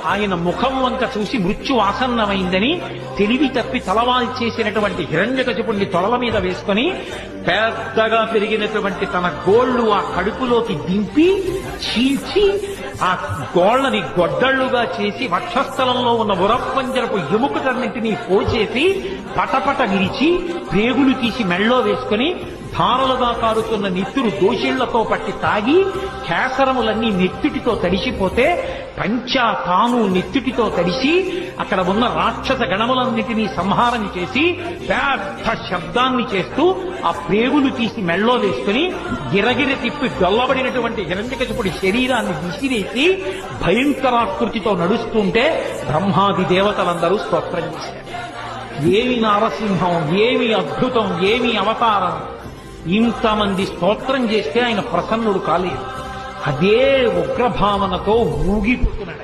ఆయన ముఖం వంక చూసి మృత్యు ఆసన్నమైందని తెలివి తప్పి తలవాల్చేసినటువంటి హిరణ్యకశిపుణ్ణి తొడల మీద వేసుకొని పెద్దగా పెరిగినటువంటి తన గోళ్లు ఆ కడుపులోకి దింపి చీల్చి ఆ గోళ్లని గొడ్డళ్లుగా చేసి వక్షస్థలంలో ఉన్న ఉరప్పంజరపు ఎముకటన్నింటినీ పోచేసి పటపట విరిచి ప్రేగులు తీసి మెళ్ళో వేసుకుని ధారలుగా కారుతున్న నెత్తురు దోషిళ్లతో పట్టి తాగి కేసరములన్నీ నెత్తుటితో తడిసిపోతే పంచా తాను నెత్తుటితో తడిసి అక్కడ ఉన్న రాక్షస గణములన్నిటినీ సంహారం చేసి పెద్ద శబ్దాన్ని చేస్తూ ఆ ప్రేగులు తీసి మెళ్ళో వేసుకుని గిరగిర తిప్పి గొల్లబడినటువంటి హిరణ్యకశిపుడి శరీరాన్ని విసిరేసి భయంకరాకృతితో నడుస్తుంటే బ్రహ్మాది దేవతలందరూ స్తోత్రం చేశారు. ఏమి నారసింహం, ఏమి అద్భుతం, ఏమి అవతారం! ఇంతమంది స్తోత్రం చేస్తే ఆయన ప్రసన్నుడు కాలేదు. అదే ఉగ్రభావనతో ఊగిపోతున్నాడు.